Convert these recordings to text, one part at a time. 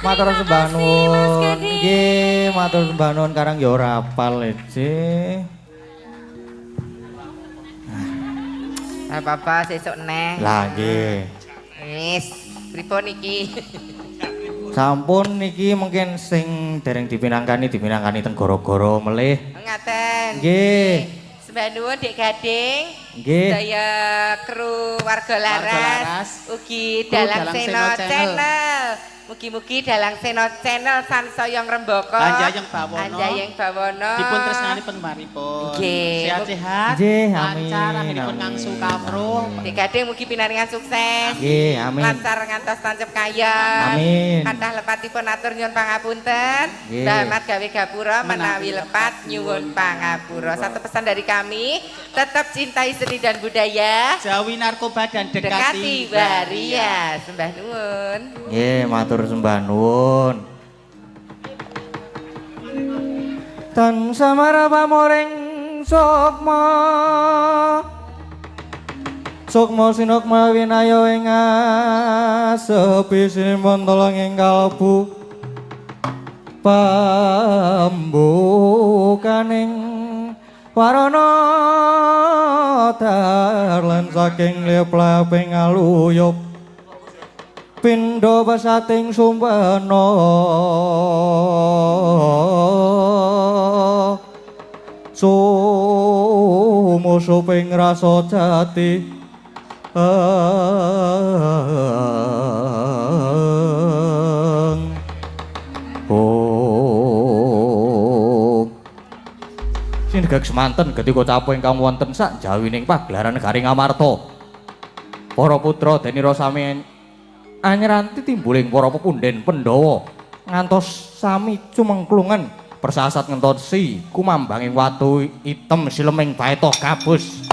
Matur sembah nuwun. Nggih, matur sembah nuwun karang ya ora apal Ece. Apa-apa sesuk neh. Lah nggih. Wis, pripun iki? Sampun niki mungkin sing dereng dipinangkani teng gara-gara melih. Ngaten. Nggih. Sembah nuwun Dik Gading. Nggih. Saya kru Warga Laras. Ugi Dalang Seno Channel. Mugi-mugi Dalang Seno Channel sansaya ngrembaka. Anjayeng Bawono. Anjayeng Bawono. Dipun tresnanipun maripun. Nggih. Sehat-sehat. Nggih, amin. Lancar aminipun ngangsu kawruh. Dik Gading mugi pinaringan sukses. Nggih, amin. Lancar ngantos tancep kaya. Amin. Kathah lepatipun atur nyuwun pangapunten. Nggih. Rahmat gawe gapura menawi lepat nyuwun pangapura. Satu pesan dari kami, tetap cintai seni dan budaya. Jauhi narkoba dan Dekati waria. Sembah nuwun. Nggih, matur sembah nuwun. Tansah marapamoring sukma. Sukma sinukma winayo ing asepi sinipun tolong ing kalbu pambukaning warana darlan saking lepleping aluyup pindha pesating sumpena sumusuping rasa jati Sinegak semanten ketika capu ingkang wonten sak jawining pagelaran Garing Amarta para putra denira sami anyeranti timbuling para pepundhen Pandhawa ngantos sami cumengklungen persasat ngentosi kumambanging watu item sileming baeta gabus.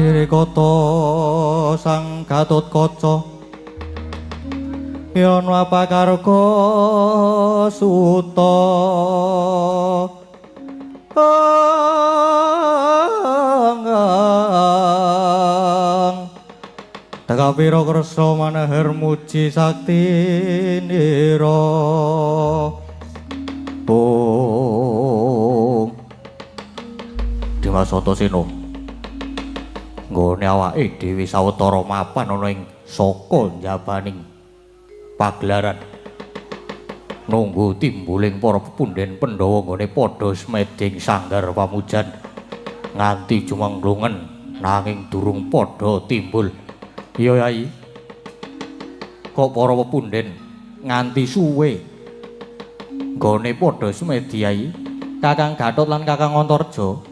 Irikata sang Gatotkaca yen wapakarga suta Takapira Kresna manahar muji sakti nira Dimas Antasena nggone awake dhewe sawetara mapan ana ing saka njabaning pagelaran nunggu timbuling para pepundhen Pandhawa nggone padha smeding sanggar pamujan nganti jumangklungen nanging durung padha timbul. Iya Yai, kok para pepundhen nganti suwe nggone padha smedi Yai. Kakang Gatot lan Kakang Antarja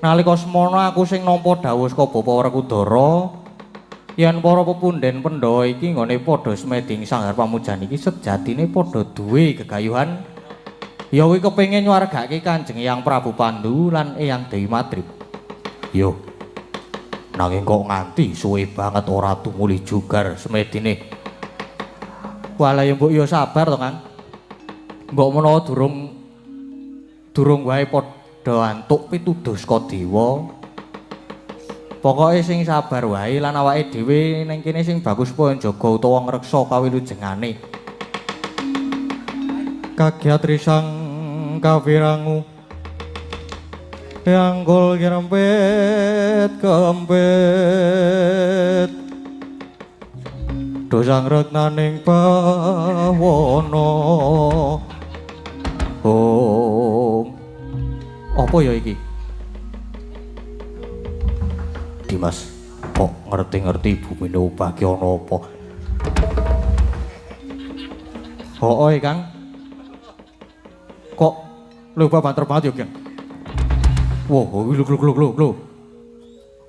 nalika semana aku sing nampa dawuh saka Bapa Werkudara yen para pepundhen Pandhawa iki nggone padha smeding sanggar pamujan iki sejatine padha duwe gegayuhan ya kuwi kepengin nyuwargake Kanjeng Hyang Prabu Pandu lan Eyang Dewi Matrip. Yo. Nanging kok nganti suwe banget ora tumuli jugar smedine. Walah ya mbok ya sabar to, Kang. Mbok menawa durung wae padha antuk pituduh saka dewa. Pokoke sing sabar wae lan awake dhewe ning kene sing bagus poe njaga utawa ngreksa kawilujengane. Kagiat risang kawirangu Yanggul kempet dosang regnaning bawana. Apa ya iki? Dimas, kok ngerti-ngerti bumine ubah ki ana apa? Hooe, Kang. Kok lho banter banget ya, Kang? Wah, lho.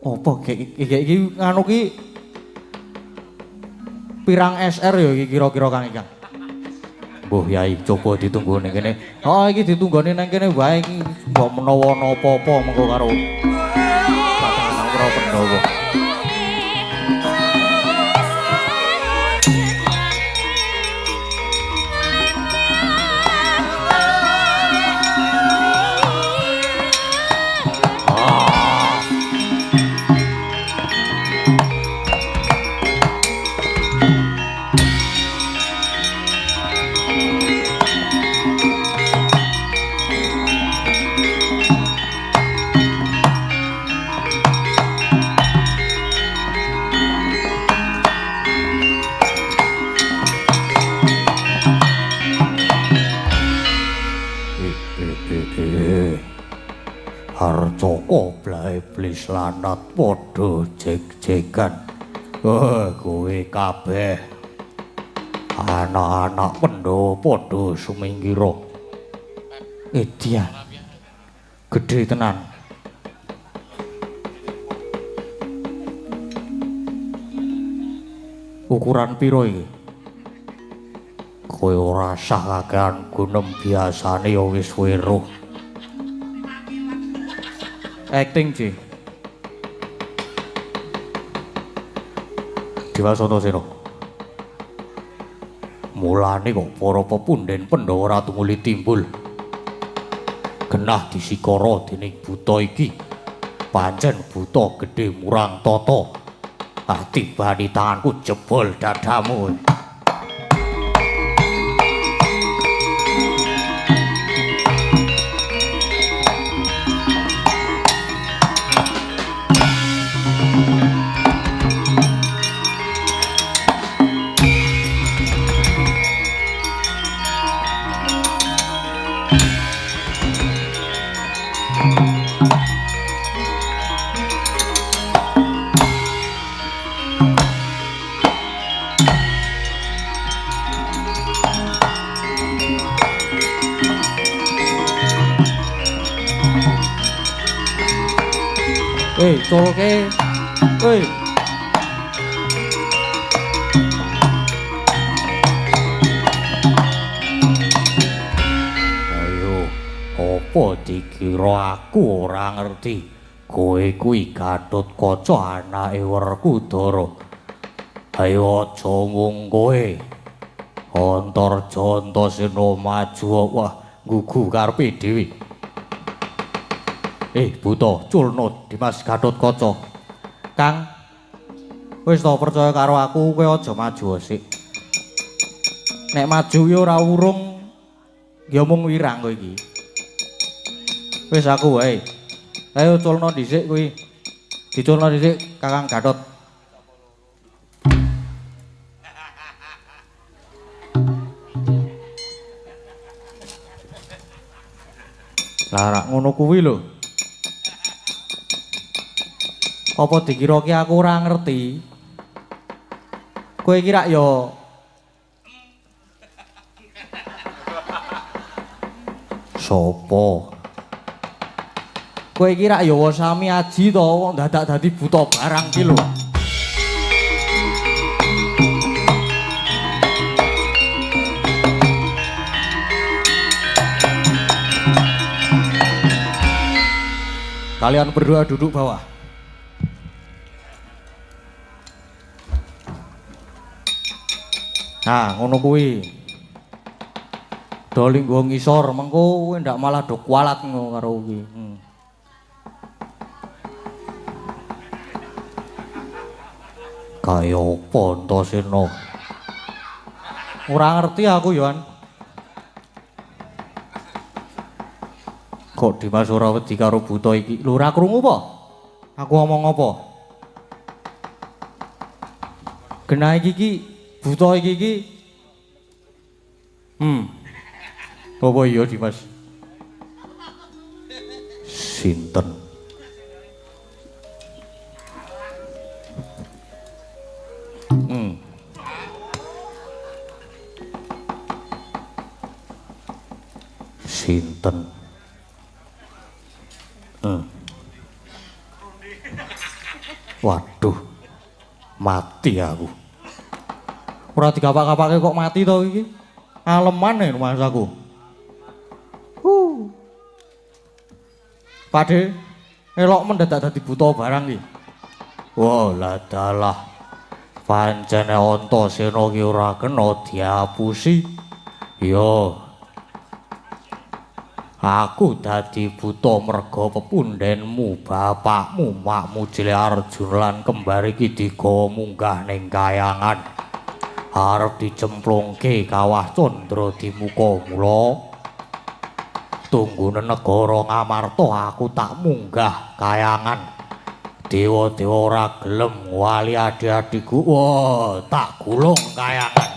Apa iki nganu ki pirang SR ya iki kira-kira Kang Ikang? Mbuh Yai, coba ditunggu ning kene. Oh, iki ditunggoni ning kene wae iki mbok menawa ana apa-apa mengko karo Bapak Pandhawa. Harjaka blae iblis lanat padha jeg-jegan. Kowe kabeh anak-anak Pandhawa padha sumingkira. Edian. Gedhe tenan. Ukuran piro iki? Kowe ora sah kakehan gunem biasane ya wis weruh. Acting, Ci. Diwasana Sena. Mulane kok para pepunden Pandhawa ora tumuli timbul. Genah disikara dening buta iki. Pancen buta gedhe murang tata. Tibani tanganku jebol dadamu. Colke. Woi. Ayo, apa dikira aku ora ngerti? Kowe kuwi Gatotkaca anake Werkudara. Ayo aja mung kowe. Antarja Antasena maju wah gugu karepe dhewe. Buta, culna Dimas Gatotkaca. Kang, wis to percaya karo aku, kowe aja maju sik. Nek maju ya ora urung, ya mung wirang kowe iki. Wis aku wae. Ayo culna dhisik kuwi. Diculna dhisik Kakang Gatot. Lah ngono kuwi lho. Apa dikira ki aku ora ngerti? Kowe iki rak ya sapa? Kowe iki rak ya Sami Aji to, wong dadak dadi buta barang ki lho. Kalian berdua duduk bawah. Nah, ngono kuwi. Doling go ngisor mengko kowe ndak malah do kualat ngono karo kuwi. Kaya apa Antasena? Ora ngerti aku Yohan. Kok Dimas ora wedi karo buta iki? Lho ora krungu apa? Aku ngomong apa? Genah iki buta iki. Apa iya Dimas? Sinten? Sinten? Waduh, mati aku. Ora digapak-gapake kok mati to iki? Aleman nek Mas aku. Pade, elok mendadak dadi buta barang iki. Wah, lah dalah. Pancene Antasena ki ora kena diapusi. Yo. Aku dadi buta merga pepundhenmu, bapakmu, makmu Jile Arjuna lan kembar iki digawa munggah ning kayangan. Arep dicemplungke kawah Candra di muka mula. Tunggune negara Ngamarta aku tak munggah kayangan. Dewa-dewa ora gelem wali adik-adikku. Wah, tak gulung kayangan.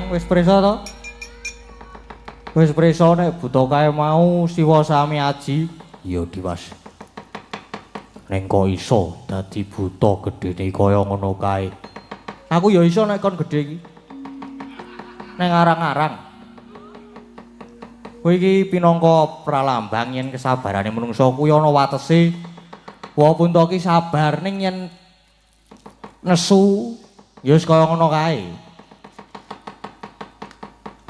Wis prisa to? Wis prisa nek buta kae mau Siwa sami aji. Iya Dimas. Ning kok iso dadi buta gedene kaya ngono kae. Aku ya iso nek kon gedhe iki. Ning arang-arang. Kowe iki pinangka pralambang yen kesabarane menungsa kuwi ana watese. Wa pun to ki sabar ning yen nesu ya wis kaya ngono kae.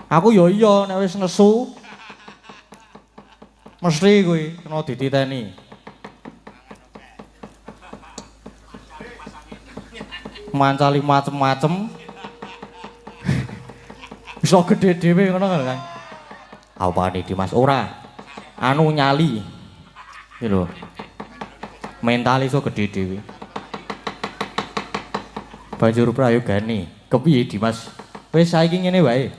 Aku ya iya nek wis nesu mesti kuwi kena dititeni. Mancali macem-macem. Bisa gede dhewe ngono kan, Kang. Apane Dimas ora anu nyali. Iki lho. Mental iso gede dhewe. Banjur prayogane, kepiye Dimas? Wis saiki ngene wae.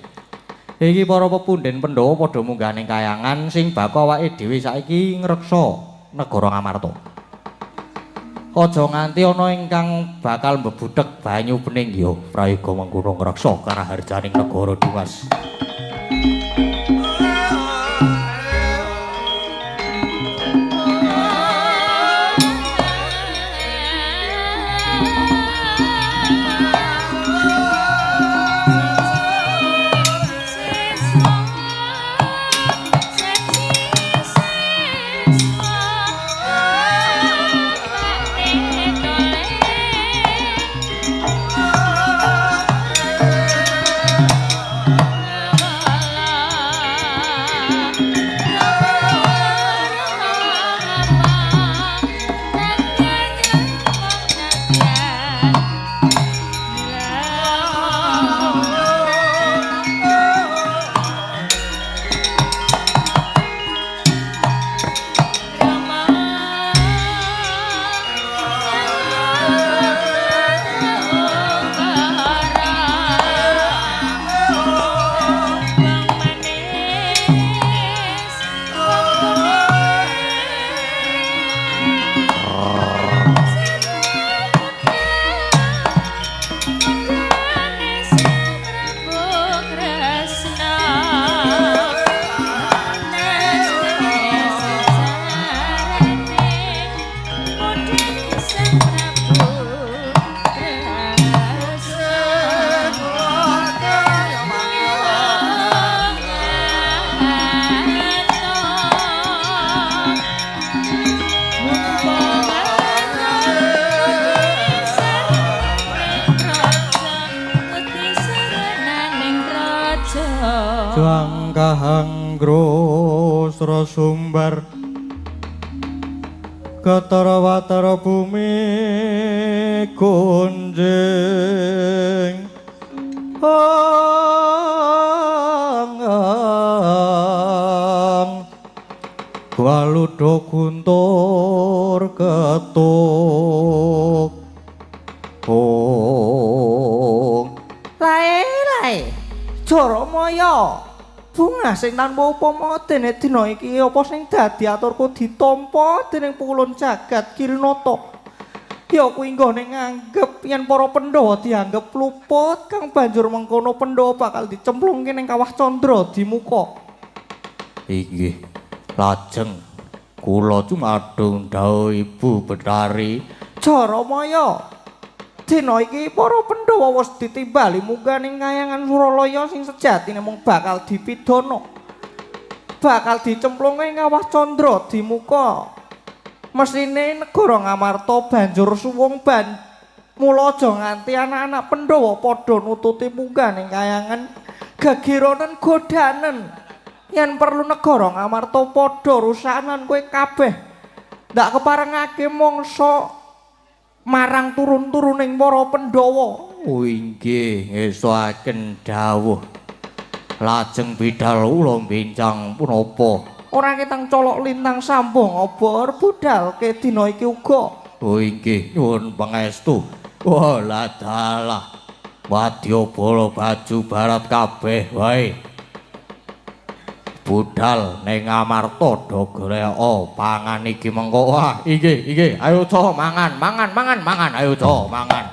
Iki para pepundhen Pandhawa padha munggah ning kayangan sing baka awake dhewe saiki ngreksa negara Ngamarta. Aja nganti ana ingkang bakal mbebudhek banyu bening ya prayoga mengkono ngreksa karaharjaning negara Dimas. kahanggro sumbar ketara watara bumi gonjing waludha guntur ketuk lae Jaramaya bunga sing tanpa upama dene dina iki apa sing dadi aturku ditampa dening pukulun jagat Kirinata ya kuwi nggone nganggep yen para Pandhawa dianggep luput kang banjur mengkono Pandhawa bakal dicemplungke ning kawah Candra Dimuka. Inggih lajeng kula cumadung dawuh Ibu Betari Jaramaya dina iki para Pandhawa wis ditimbali munggah ning kayangan Suralaya sing sejatine mung bakal dipidana bakal dicemplungke ing kawah Candra Dimuka. Mesine negara Ngamarta banjur suwung mula aja nganti anak-anak Pandhawa padha nututi munggah ning kayangan gegironen godanen yen perlu negara Ngamarta padha rusakan kowe kabeh ndak keparengake mangsa marang turun-turuning para Pandhawa. Oh inggih ngestuaken dawuh lajeng bidhal ula bincang punapa ora ketang colok lintang sambung obor budalke dina iki uga. Oh inggih nyuwun pangestu. Wala dalah wadyabala baju barat kabeh wae budal ning Ngamarta do greka pangan iki mengko. Wah inggih ayo do mangan ayo do mangan.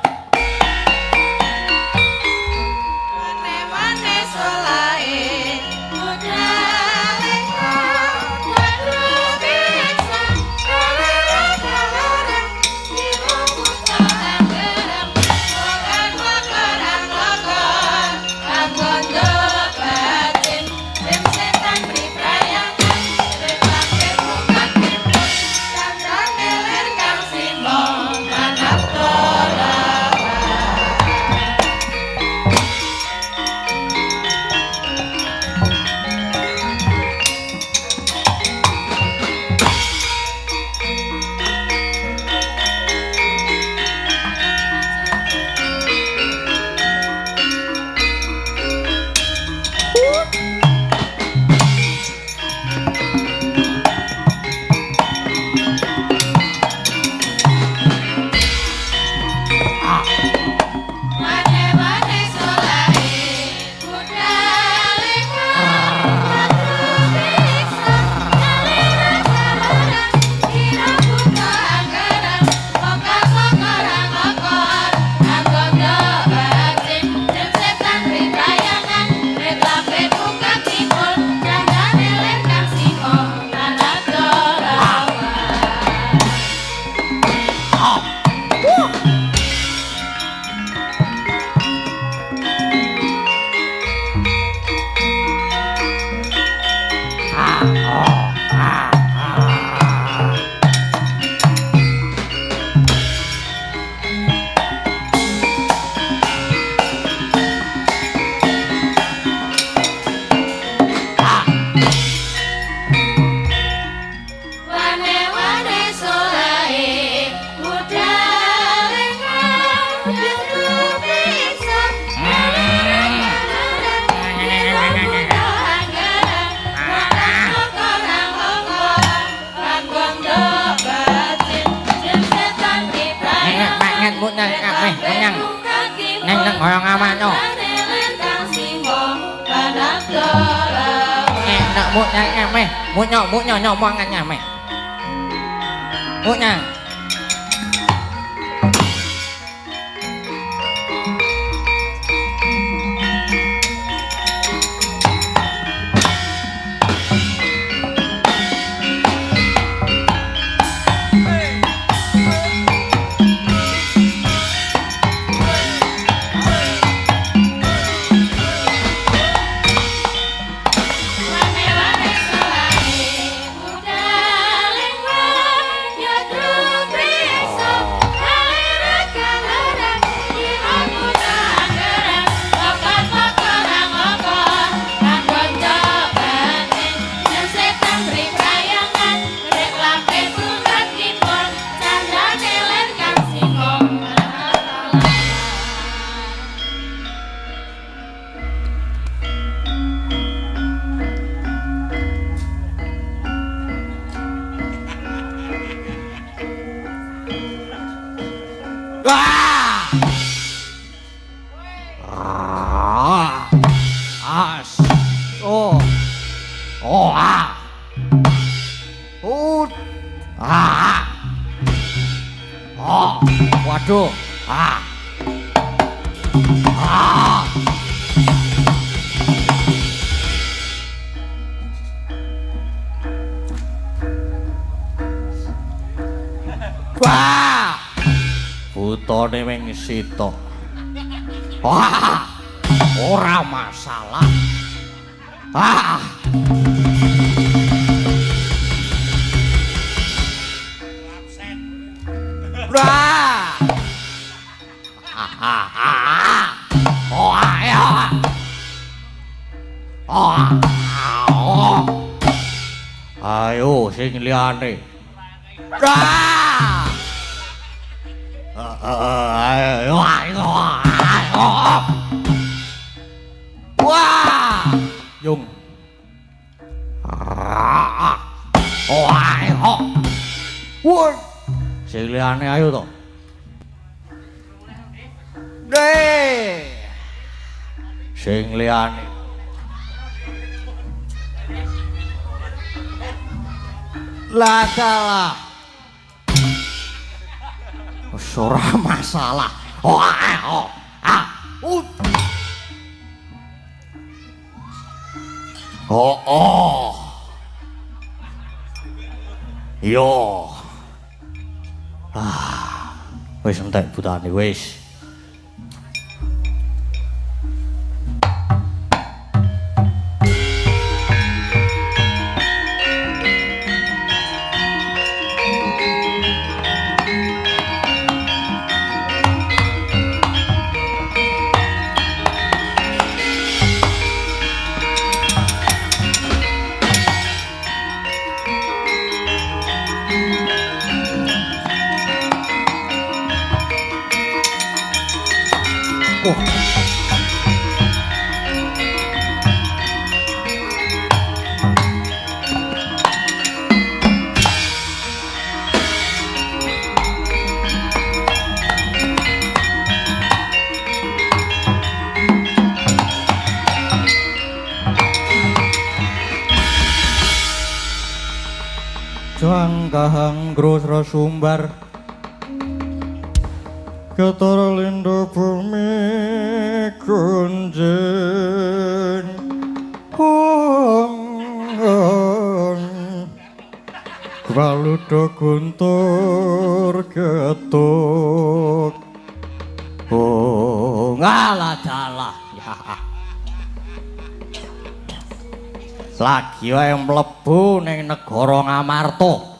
Muknya mangannya meh. Muknya. Budal ing wayah Ah! Ah! As. Oh. Oh, ah. Ah. Oh, waduh. Ah. Ah. Wah! Butone wing sita. Wah! Ora masalah. Ah! Wah! Oh, ayo. Oh. Ayo sing liyane. Wah! Wah! Yung. Oh, ayo. Woi. Sing liyane ayo to. Deh. Sing liyane. Lah dalah. Ora masalah. Oh, oh. Ah. Oh, oh. Yo. Ah. Wis entek butane wis. Jangkahang grosro sumbar Ketara lindo bumi kunjing Waludo guntur ketuk ngalah dalah ya. Lagi wae mlebu ning negara Ngamarta.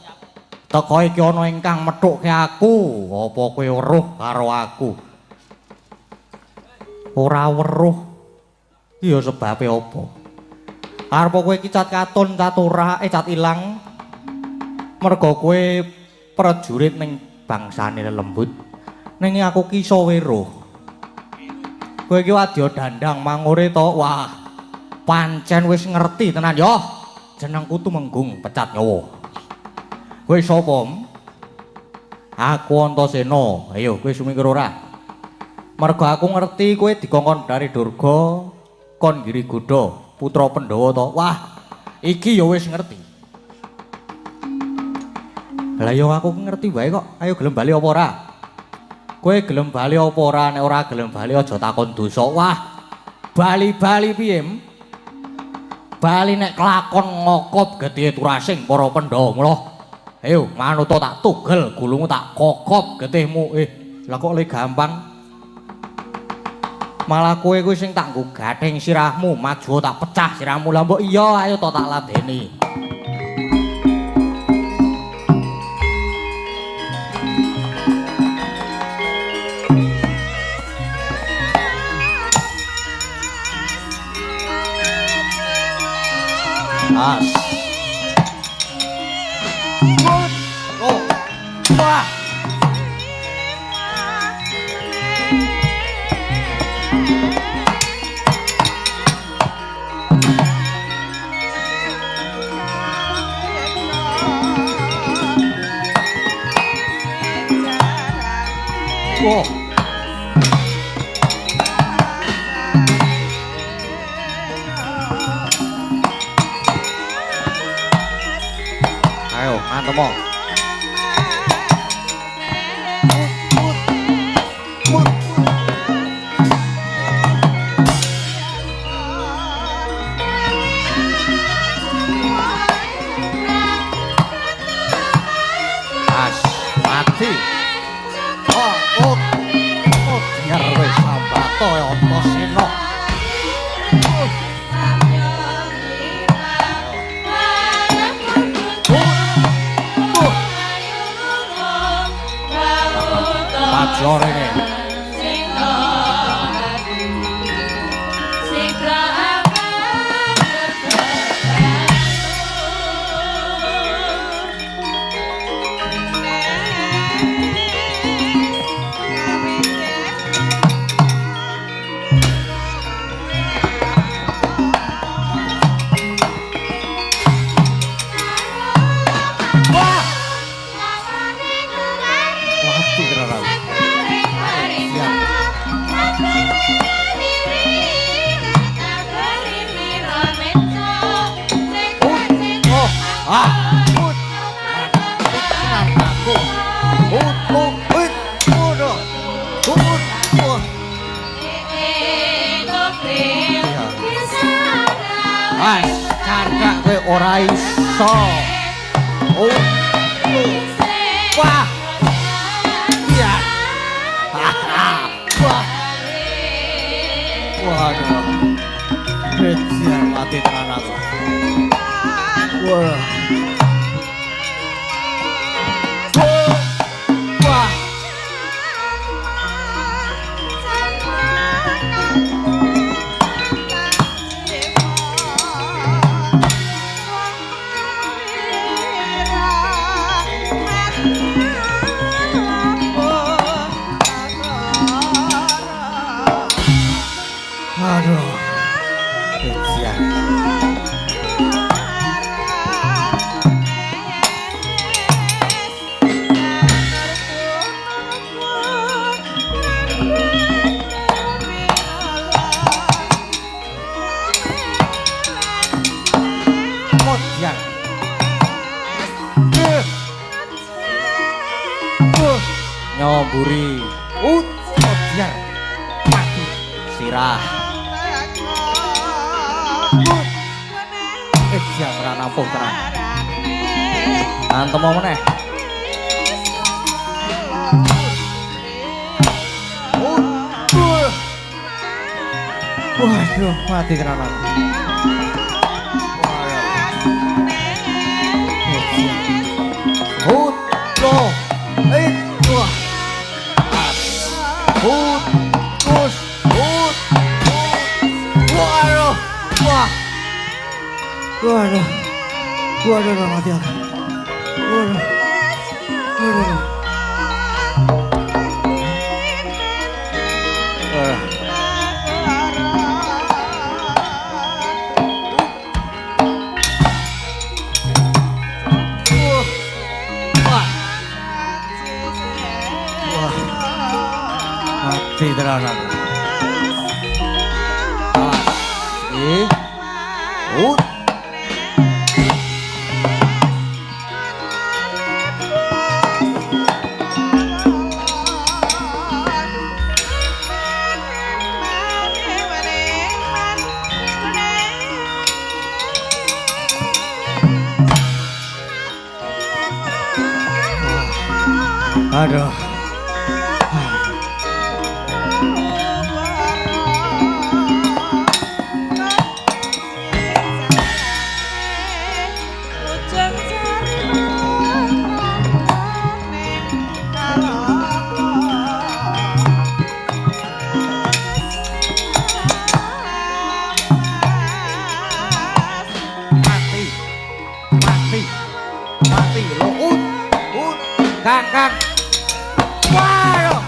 Teko iki ana ingkang methukke aku, apa kowe weruh karo aku? Ora weruh. Iya sebabe apa? Arep kowe iki cat katun, cat ora, cat ilang. Mergo kowe prajurit ning bangsane lelembut. Ning aku ki iso weruh. Kowe iki wadya dandang mangure to. Wah. Pancen wis ngerti tenan yo. Jenengku Tumenggung Pecat Nyawa. Kowe sapa? Aku Antasena. Ayo kowe sumingkir ora? Mergo aku ngerti kowe dikongkon dari Durga kon Giri Gudha, putra Pandhawa to. Wah, iki yo wis ngerti. Lah yo aku ngerti wae kok. Ayo gelem bali apa ora? Kowe gelem bali apa ora? Nek ora gelem bali aja takon dosa. Wah, bali-bali piye? Bali nek kelakon ngokop getih turasing para Pandhawa mula. Ayo manut tak tugel gulungmu tak kokop getihmu. Lah kok le gampang. Malah kowe kuwi sing tak nggo gathing sirahmu, maju tak pecah sirahmu. Lah mbok iya ayo to tak ladeni. As. Oh. Wah. Wah. Ayo, mantep mo. As, mati. Biar wis sambato ya Antasena. Major ini. Mati terang. Canda kowe ora iso. Wah. Iya. Wah. Waduh. Becian mati tenan aku. Wah. Wah. Aduh. Becian. Modian. Nyoburi. Modian. Mati. Sirah. Jam ora nampung tenan. Antem mau meneh. Waduh, mati tenan aku. Hut, loh, wah. Hut, kus, hut, waduh, wah. Waduh, waduh, mati aku. Waduh, waduh. Mati tenan aku. Aduh. Mati lo Kang. Waduh.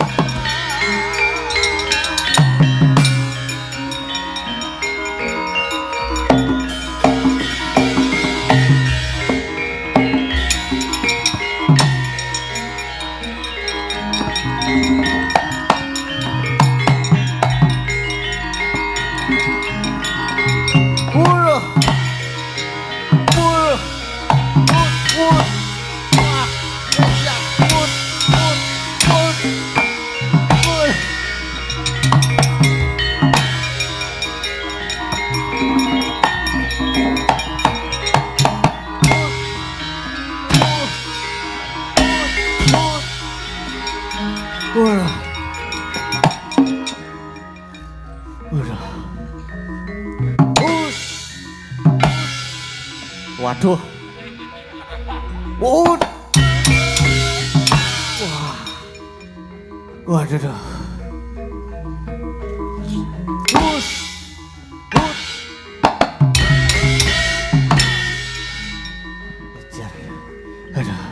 Wah. Udah. Waduh. Wah. Waduh. Aduh.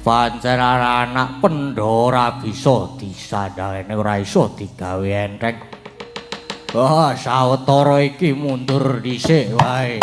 Pancen anak pendora bisa disandhane ora iso digawe enteng. Wah, sawetara iki mundur dhisik wae.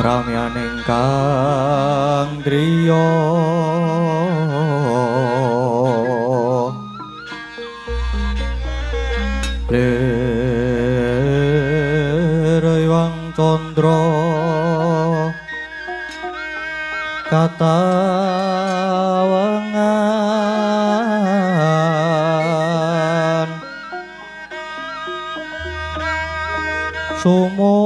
ramyaning kang driya lirewang candra katawengan sumo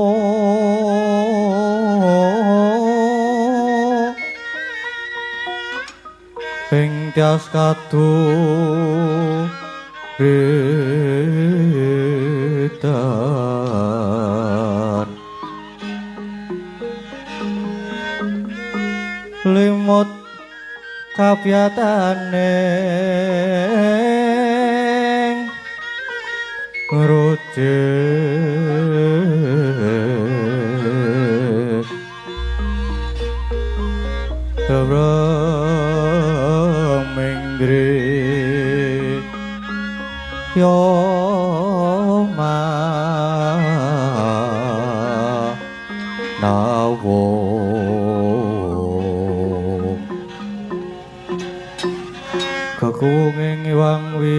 ing tias kadu redan limut kapyatane ngrujek mingri yoma nawo kekunging iwang wi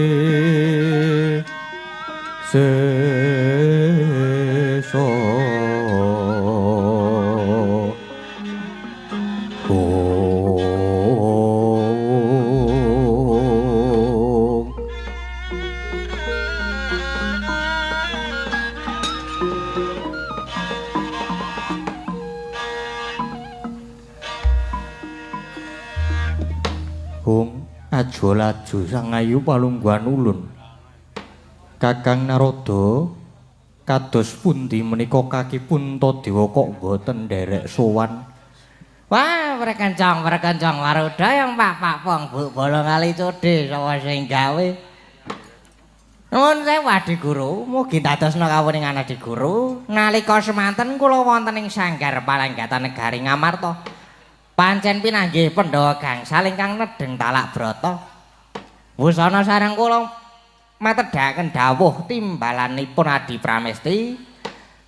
seso aja laju sang ayu palungguhan ulun Kakang Narada kados pundi menika kaki Puntadewa kok boten nderek sowan wah perkencong Waruda yang pak pong bu bolong kali code sapa sing gawe nuwun sewu Adi Guru mugi dadosna kawuningan Adi Guru nalika semanten kula wonten ing sanggar Palanggatan Negari Ngamarta pancen pinanggih Pandhawa gangsal ingkang nedheng talak brata. Wusana sareng kula matedhaken dawuh timbalanipun Adi Pramesti.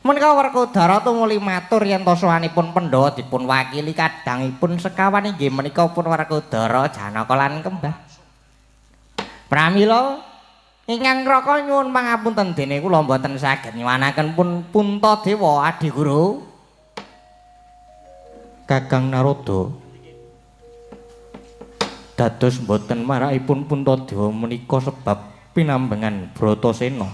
Menika Werkudara tumuli matur yen to sowanipun Pandhawa dipun wakili kadangipun sekawan inggih menika pun Werkudara Janaka lan Kembang. Pramila ingkang raka nyuwun pangapunten dene kula mboten saged nyuwanaken pun Puntadewa Adi Guru. Kakang Narada dados mboten marakipun Puntadewa menika sebab pinambengan Bratasena.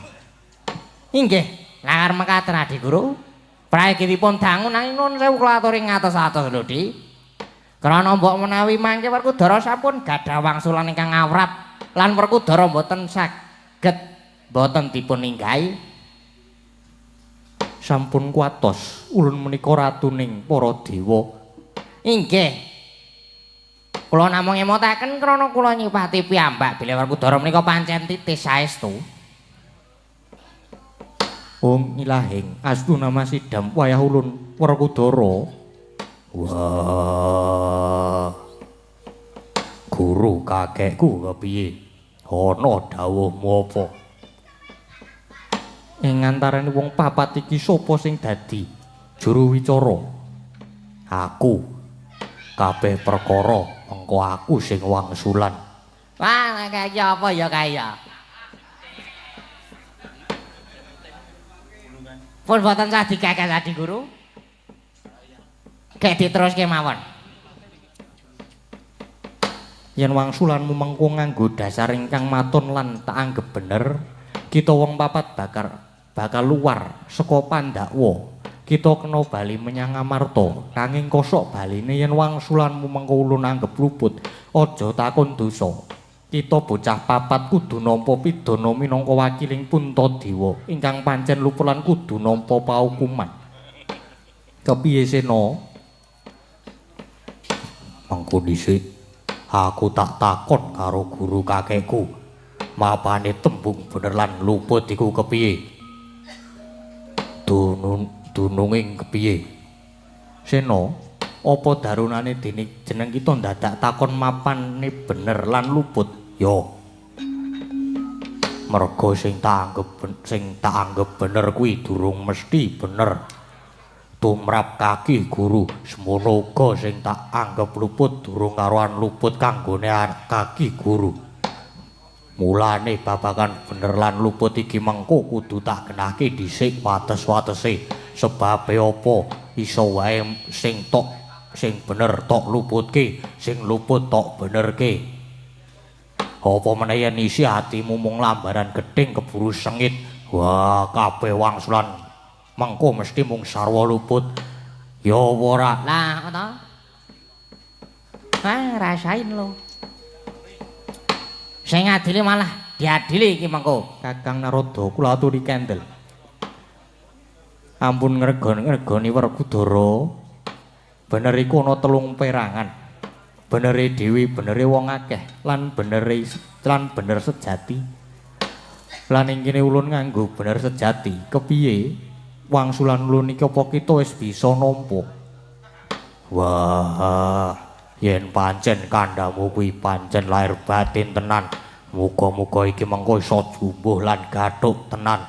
Inggih, langar mekaten Adi Guru. Praigitipun dangu nanging nuwun sewu kula aturi ngatos-atos lho, Di. Krana mbok menawi mangke Werkudara sampun gadhah wangsulan ingkang awrat lan Werkudara mboten saged mboten dipun inggahi. Sampun kuatos ulun menika ratuning para dewa. Inggih. Kula namung ngemotaken krana kula nyipati piyambak bilih Werkudara menika pancen titis saestu. Om Ilahing astuna masidham wayah ulun Werkudara. Wah. Guru kakekku kepiye? Ana dawuhmu apa? Ing antaraning wong papat iki sapa sing dadi juru wicara? Aku. Kabeh perkara engko aku sing wangsulan. Wah, kaya apa ya kaya? Pun boten sah dikekes Adi Guru. Kek diteruske mawon. Yen wangsulanmu mengko nganggo dasar ingkang maton lan tak anggep bener, kita wong papat bakal luar saka Pandhawa. Kita kena bali menyang Ngamarta, nanging kosok baline yen wangsulanmu mengko ulun anggep luput, aja takon dosa. Kita bocah papat kudu nampa pidana minangka wakiling Puntadewa ingkang pancen luput lan kudu nampa paukuman. Kepiye Sena? Mangko dhisik aku tak takon karo guru kakekku. Mapane tembung bener lan luput iku kepiye? Dununging kepiye? Sena, apa darunane dene jeneng kita ndadak takon mapane bener lan luput? Yo. Merga sing tak anggap bener kuwi durung mesti bener. tumrap kaki guru semono uga sing tak anggep luput durung karuan luput kanggone kaki guru. Mulane babagan bener lan luput iki mengko kudu tak genahke dhisik wates-watese sebabe apa iso wae sing bener tok luputke sing luput tok benerke. Apa meneh yen isi atimu mung lambaran gedeng keburu sengit, wah kabeh wangsulan mengko mesti mung sarwa luput. Ya ora. Lah ngono. Rasain lo. Sing adile malah diadili iki mengko. Kakang Narada kula aturi kendel. Ampun ngregoni Werkudara. Bener iku ana 3 perangan. Benere dewi, benere wong akeh, lan bener sejati. Lan ing kene ulun nganggo bener sejati. Kepiye? Wangsulan ulun iki apa kita wis bisa nampa? Wah, yen pancen kandhamu kuwi pancen lahir batin tenan. Muga-muga iki mengko iso jumbuh lan gathuk tenan.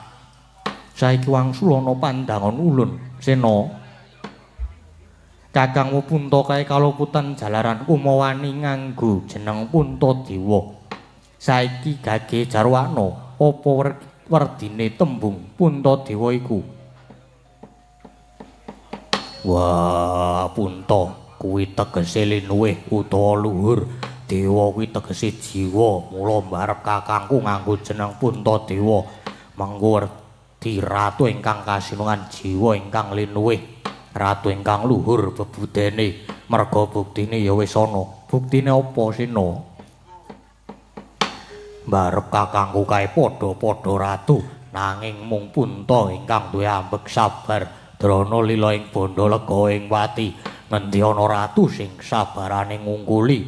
Saiki wangsul ana pandangan ulun, Sena. Kakangmu Punta kae kaluputan jalaran umawani nganggo jeneng Puntadewa. Saiki gage jarwana apa werdine tembung Puntadewa iku? Wah, Punta kuwi tegese linuwih utawa luhur. Dewa kuwi tegese jiwa. Mula mbarep kakangku nganggo jeneng Puntadewa. Mangko werdi ratu ingkang kasinungan jiwa ingkang linuwih. Ratu ingkang luhur bebudene. Merga buktine ya wis ana. Buktine apa, Sena? Mbarep kakangku kae padha-padha ratu, nanging mung Punta ingkang duwe ambek sabar. Drana lila ing Bandalega ing Wati, ngendi ana ratu sing sabarane ngungkuli.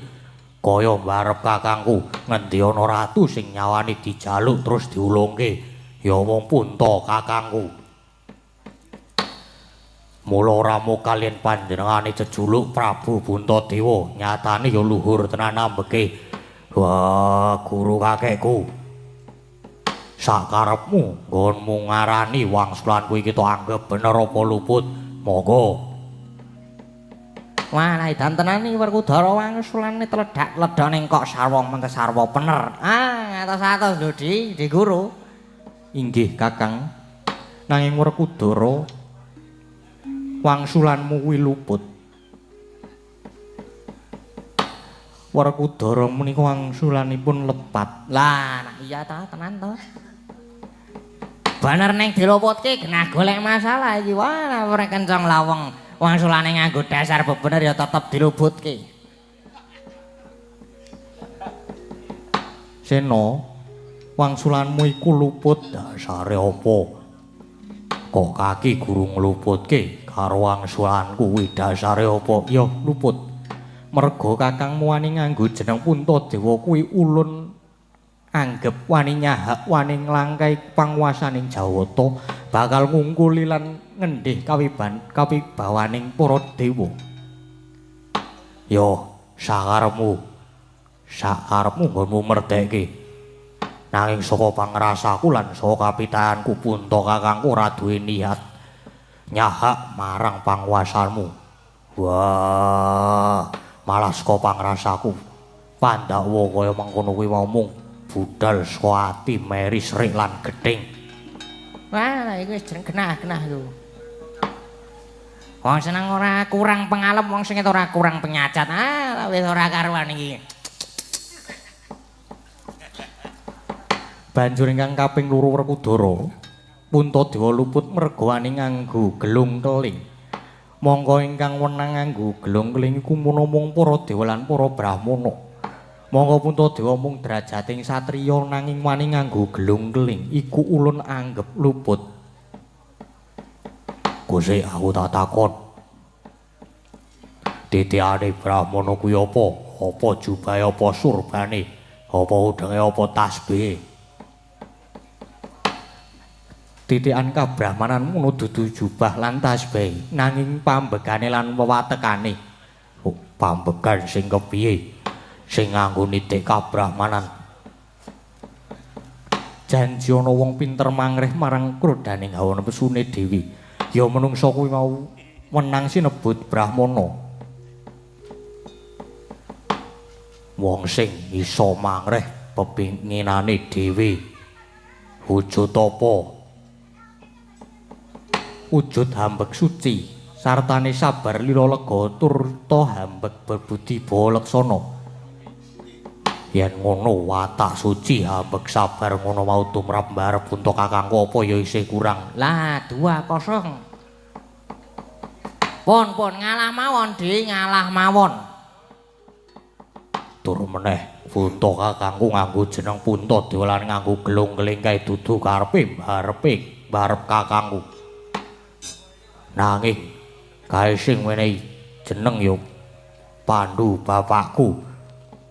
Kaya mbarep kakangku, ngendi ana ratu sing nyawani dijaluk terus diulungke. Ya wong Punta kakangku. Mula ramu kalian panjenengane jejuluk Prabu Puntadewa, nyatane ya luhur tenan ambeke. Wah, guru kakekku. Sakarepmu nggonmu ngarani wangsulan kuwi kita anggap bener apa luput? Monggo. Wah, edan tenan iki Werkudara wangsulane tledak-tledha ning kok sarwa mentes sarwa pener. Atos-atos lho di guru. Inggih, Kakang. Nanging Werkudara wangsulanmu kuwi luput. Werkudara menika wangsulanipun lepat. Lah, nah iya ta, tenan to. Bener ning diluputke genah golek masalah iki. Wah, ora kencang laweng. Wangsulane nganggo dasar bebener ya tetep diluputke. Sena, wangsulanmu iku luput dasare apa? Kok kaki guru ngluputke karo wangsulanku kuwi dasare apa? Ya luput. Merga kakangmu wani nganggo jeneng Puntadewa kuwi ulun anggep wani nyahak wani nglangkai panguwasaning Jawata bakal ngungkuli lan ngendih kawibawaning para dewa. Yo sakarepmu nggonmu merteke. Nanging saka pangrasaku lan saka kapitahanku Punta kakangku ora duwe niat nyahak marang panguwasanmu. Wah, malah saka pangrasaku Pandhawa kaya mangkono kuwi mau mung budal saka ati meri srik lan gething. Wah, iku wis jeneng genah-genah iku. Wong seneng ora kurang pengalem, wong sing ora kurang penyacat. Wis ora karuan iki. Banjur ingkang kaping 2 Werkudara, Puntadewa luput merga wani nganggo gelung keling. Monggo ingkang wenang nganggo gelung keling iku mung para dewa lan para brahmana. Monggo Puntadewa mung drajating satriya nanging wani nganggo gelung keling iku ulun anggep luput. Gusti aku tak takon. Titiane brahmana kuwi apa? Apa jubahe apa surbane? Apa udenge apa tasbih? Titikan kabrahmanan ngono dudu jubah lan tasbih nanging pambegane lan wewatekane. Oh, pambegan sing kepiye? Sing nganggo nitik kabrahmanan. Janji ana wong pinter mangreh marang krodaning hawa nepsune dewi. Ya menungsa kuwi mau menang sinebut Brahmana. Wong sing iso mangreh pepinginane dhewe wujud apa? Wujud hambek suci sartane sabar lira lega turta hambek berbudi balaksana. Yen ngono watak suci hambek sabar ngono mau tumrap mbarep untuk kakangku apa ya isih kurang. Lah 2-0. Pun ngalah mawon, Di, ngalah mawon. Tur meneh Punta kakangku nganggo jeneng Punta Dewalan nganggo gelung-geling kae dudu karepe barep kakangku. Nanging kae sing menehi jeneng ya Pandu bapakku.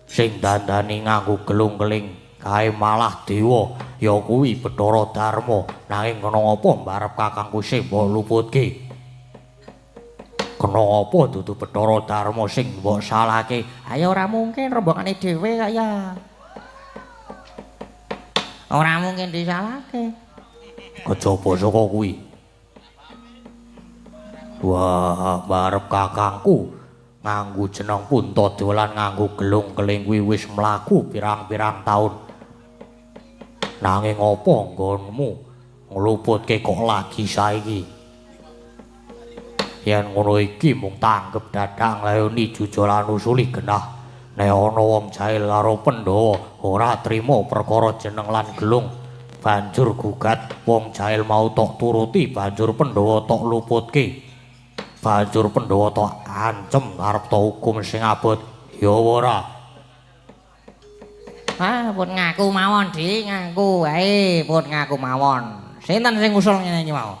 Sing dandani nganggo gelung-geling kae malah dewa ya kuwi Bathara Darma. Nanging kena apa barep kakangku sing mbok luputke? Kena apa dudu Bathara Darma sing mbok salahke? Ayo ora mungkin rombongane dhewe kaya. Ora mungkin disalahke. Kejaba saka kuwi. Wah, barep kakangku nganggo jeneng Punta Dewalan nganggo gelung-geling kuwi wis mlaku pirang-pirang taun. Nanging apa nggonmu ngluputke kok lagi saiki? Yen ngono iki mung tanggep dadang layoni jujolan usuli genah. Nek ana wong jahil karo Pandhawa ora trima perkara jeneng lan gelung, banjur gugat wong jahil mau tok turuti, banjur Pandhawa tok luputke. Banjur Pandhawa tok ancem arep tok hukum sing abot. Ya ora. Pun ngaku mawon, Di, ngaku wae, pun ngaku mawon. Sinten sing usul ngene iki mau?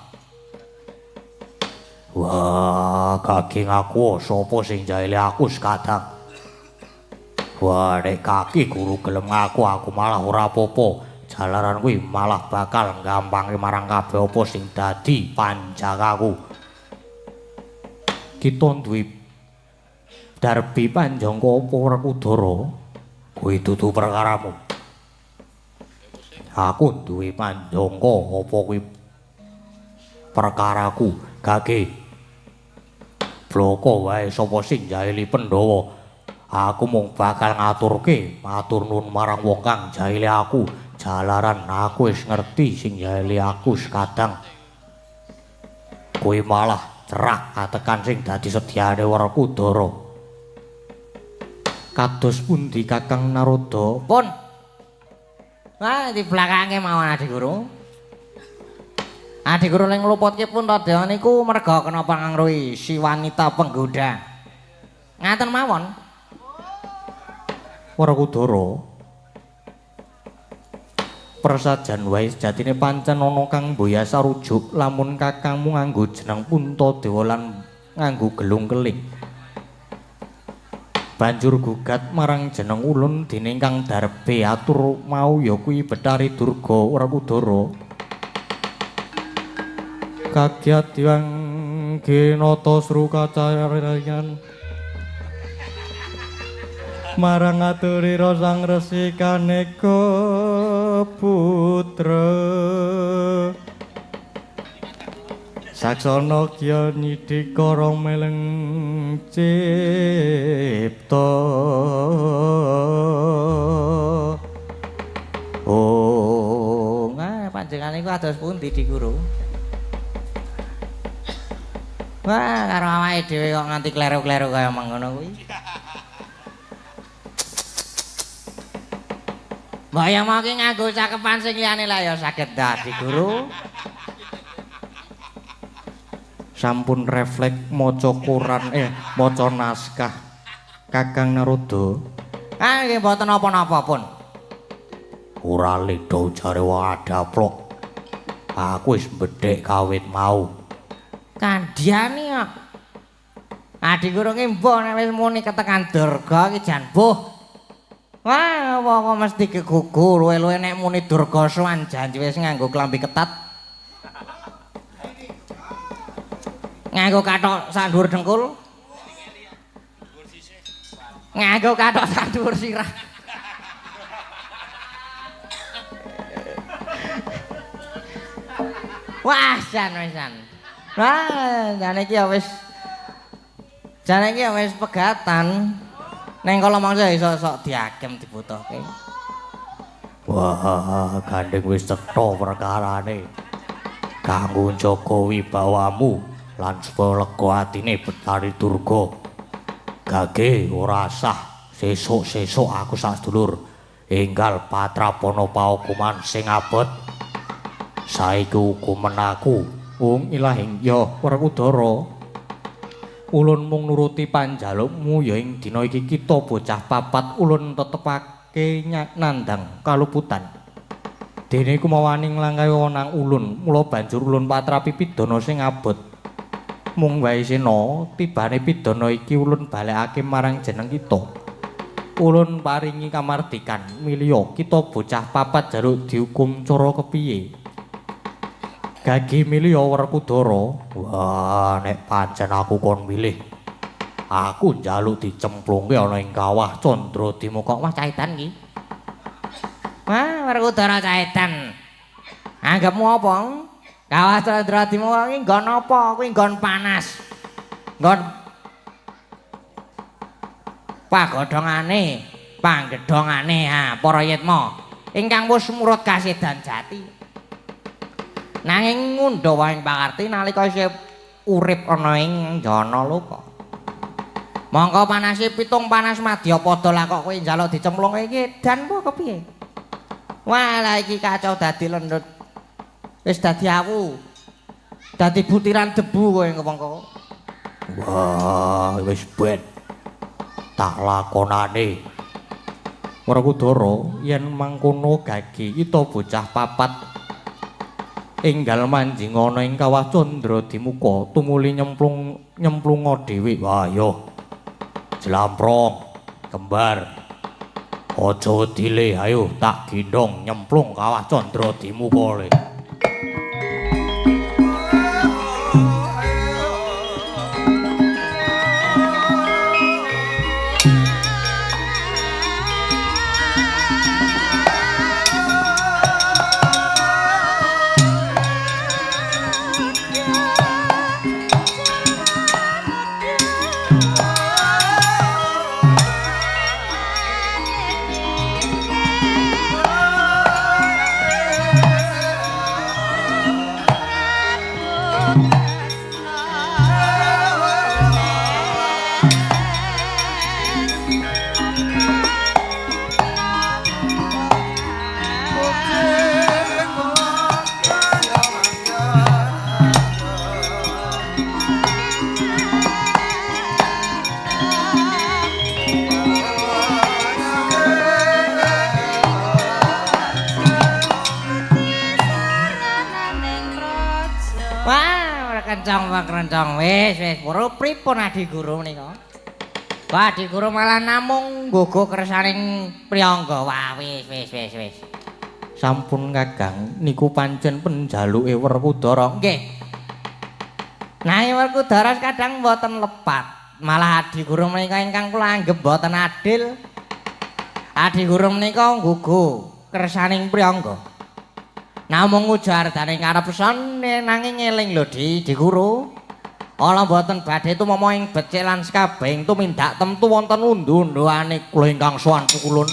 Wah, kaki ngaku sapa sing jahile aku sekadang. Wah, nek kaki guru gelem ngaku aku malah ora apa-apa. Jalaran kuwi malah bakal gampangi marang kabeh apa sing dadi panjakaku. Kita duwe darbi panjangka apa Werkudara? Kuwi dudu perkaramu. Aku duwe panjangka apa kuwi perkaraku. Kaki bloko wae sapa sing jahili Pandhawa. Aku mung bakal ngaturke matur nuwun marang wong kang jahili aku. Jalaran aku wis ngerti sing jahili aku sekadang. Kuwi malah cerak katekan sing dadi sedyane Werkudara. Kados pundi Kakang Narada? Pun. Wah, di belakange mawon Adi Guru. Adi Guru ning ngluputke Punta Dewa niku merga kenapa ngangrui si wanita penggoda. Ngaten mawon. Werkudara. Persajan wae sejatine pancen ana kang mboyasa rujuk lamun kakangmu nganggo jeneng Punta Dewa lan nganggo gelung-geling. Banjur gugat marang jeneng ulun dening kang darbe atur mau ya kuwi Bathari Durga Werkudara. Kagiat diwang ginata sru kacariyan marang aturira sang Resi Kaneka putra saksana kya nyidikara meleng cipta. Oh, Panjenengan niku ados pundi Di Guru? Wah, karo awake dhewe kok nganti kleru-kleru kaya mangkono kuwi. Mbaya mangke nganggo cakepan sing liyane lah ya saged dadi Guru. Sampun refleks maca Quran maca naskah Kakang Narada. Ah nggih mboten napa-napa pun. Ora leda jare wong adaplok. Aku wis mbedhek kawit mau. Kandhane kok. Adi Guru ki mbok nek wis muni ketekan Durga ki jan boh. Wah, kok mesti kegugur luwe-luwe nek muni Durga sowan janji wis nganggo klambi ketat. Nganggo kathok sak dhuwur dengkul. Nganggo kathok sak dhuwur sirah. Wah, jan. Wah, jan iki ya wis Jane iki wis pegatan. Neng kala mangsa iso sok diagem dibutuhke. Wah, gandeng wis cetha perkarane. Kanggo njaga wibawamu lan supaya lega atine Betari Durga. Gage ora sah sesuk-sesuk aku sak sedulur enggal patrapana paukuman sing abot. Saiki hukumen aku wong ilahing ya Werkudara. Ulun mung nuruti panjalukmu ya ing dina iki kita bocah papat ulun tetepake nandhang kaluputan. Dene kumawaning langkahe wonang ulun, mula banjur ulun patrapi pidana sing abot. Mung wae sena tibane pidana iki ulun balekake marang jeneng kita. Ulun paringi kamardikan milya kita bocah papat jaluk dihukum cara kepiye. Gage milya Werkudara. Wah, nek pancen aku kon milih, aku njaluk dicemplungke ana ing kawah Candradima. Kok wah caetan iki? Wah, Werkudara caetan. Anggapmu apa? Kawah Candradima iki nggon apa? Kuwi nggon panas. Nggon pagodhongane, panggedhongane para yitma ingkang wis murut kasedan jati. Nanging ngundha waing pakarti nalika isih urip ana ing jana loka. Mongko panase pitung panas madyapada lah kok kowe njaluk dicemplungke iki edan apa kepiye? Wah, lah iki kacau dadi lendut. Wis dadi awu. Dadi butiran debu kowe kepengko. Wah, wis ben tak lakonane. Werkudara, yen mangkono Gage kita bocah papat enggal manjing ana ing kawah Candradima tumuli nyemplunga dhewe. Wah, yo. Jlamprong, kembar. Aja dile, ayo tak gendong nyemplung kawah Candradima le. Kencang wis pura pripun Adi Guru menika? Wah, Adi Guru malah namung nggogo kersaning priyangga. Wah, wis. Sampun Kakang, niku pancen penjaluke Werkudara. Nggih. Nah, Werkudara kadang mboten lepat. Malah Adi Guru menika ingkang kula anggep mboten adil. Adi Guru menika nggogo kersaning priyangga. Namung ujar dane ngarep son nanging eling lho Di Guru. Ala mboten badhe tumama ing becik lan sakabehing tumindak temtu wonten undu-unduane kula ingkang sowan pukulun.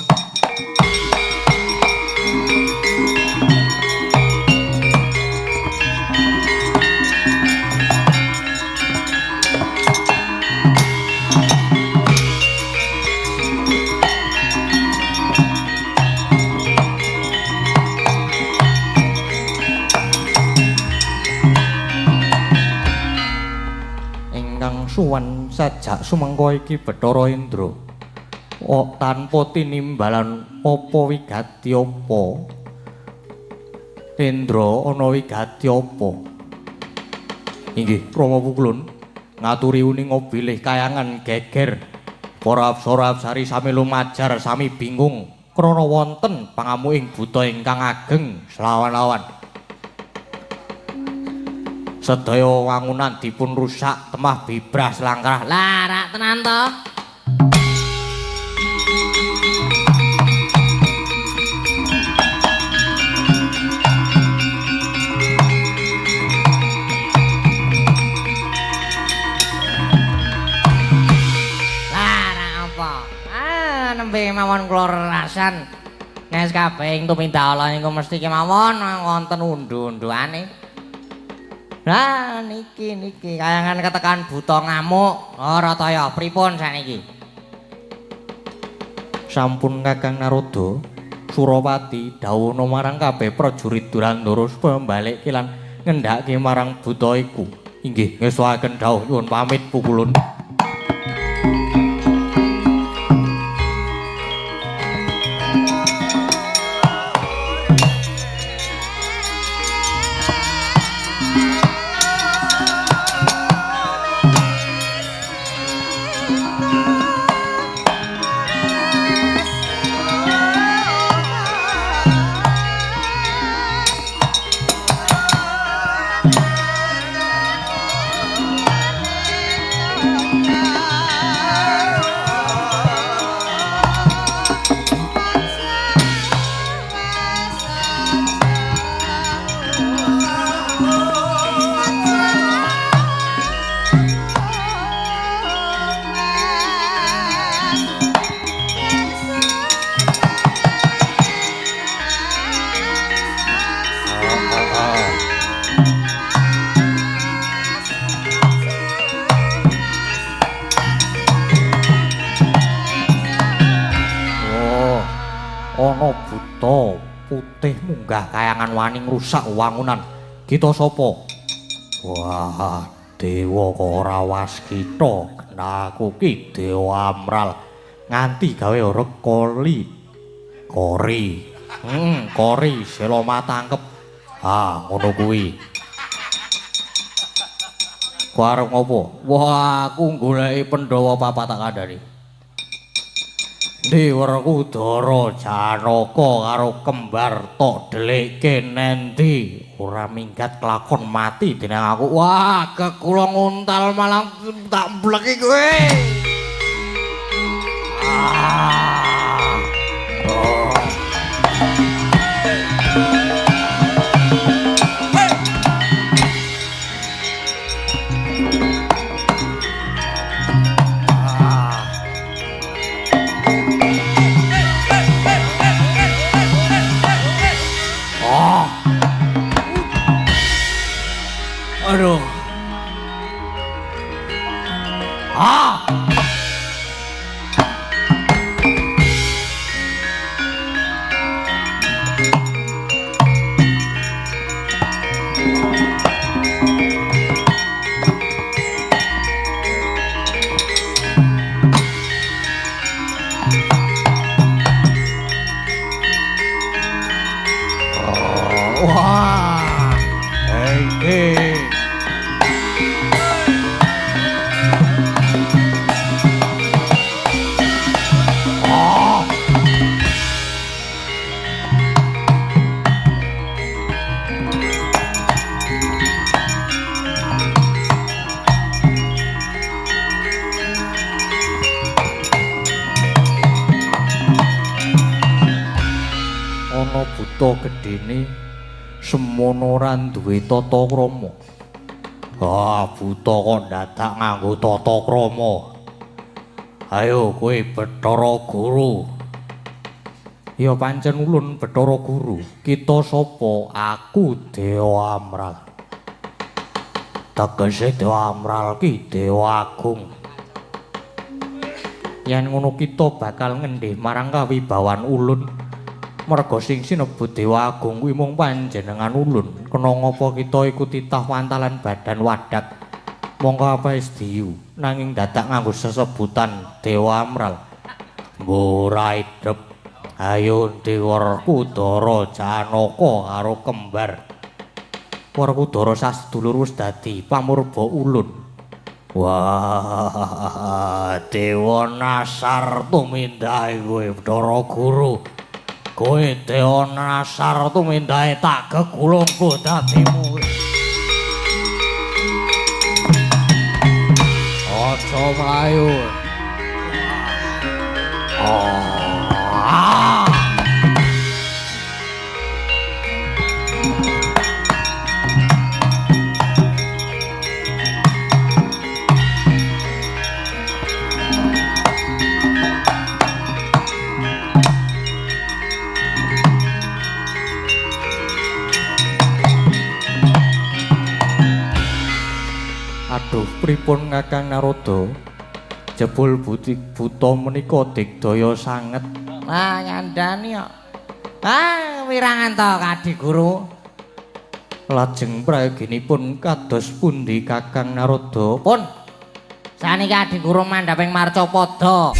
Suwan sajak sumengko iki Bathara Indra tanpa tinimbalan apa wigati apa. Indra ana wigati apa? Inggih Rama Pukulun ngaturi uning bilih kayangan geger. Para apsara-apsari sami lumajar sami bingung krana wonten pangamuing buta ingkang ageng selawan-lawan. Sedaya wangunan dipun rusak temah bibras langkrah. Lah rak tenan to. Nembe mawon kula rasan. Nes kabeh ing tumindak Allah niku mesti kemawon wonten undu-unduane. Lah niki kayangan ketekan buta ngamuk. Ora taya pripun saniki? Sampun Kakang Naroda, Surawati dawuhna marang kabeh prajurit Durandara supaya mbalike lan ngendhake marang buta iku. Inggih, ngesuaken dawuh nyuwun pamit pukulun. Ana buta putih munggah kayangan wani ngrusak wangunan. Kita sapa? Wah, dewa ora waskita. Aku ki Dewa Amral. Nganti gawe rekoli. Kori. Kori sela matangkep. Ngono kuwi. Ku arep ngopo? Wah, aku goleki Pandhawa papat tak kandhani. Werkudara Janaka karo kembar tok delikke nendi ora minggat kelakon mati dening aku. Wah, kekula nguntal malah tak bleki kowe. Aduh. Wah. Hey. Ana buta gedene semono ora duwe tata krama. Buta kok dadak nganggo tata krama. Ayo kowe Bathara Guru. Ya pancen ulun Bathara Guru. Kita sapa? Aku Dewa Amral. Tegese Dewa Amral ki Dewa Agung. Yen ngono kita bakal ngendih marang kawibawan ulun. Merga sing sinebut Dewa Agung kuwi mung panjenengan ulun. Kena ngapa kita iku titah wantalan badan wadak. Mongko apa wis diyu nanging dadak nganggo sesebutan Dewa Amral. Ora idep. Ayo Werkudara Janaka karo kembar. Werkudara sasedulur wis dadi pamurba ulun. Wah, Dewa Nasar tumindahe kowe Bathara Guru. Kowe Dewa Nasar tumindahe tak gegulungku dadimu. Aja mlayu. Aduh pripun Kakang Narada? Jebul buta menika digdaya sanget. Lah nyandani kok. Wirangan to Kadi Guru. Lajeng prayoginipun kados pundi Kakang Narada? Pun. Saniki Kadi Guru mandhaping Marcapada.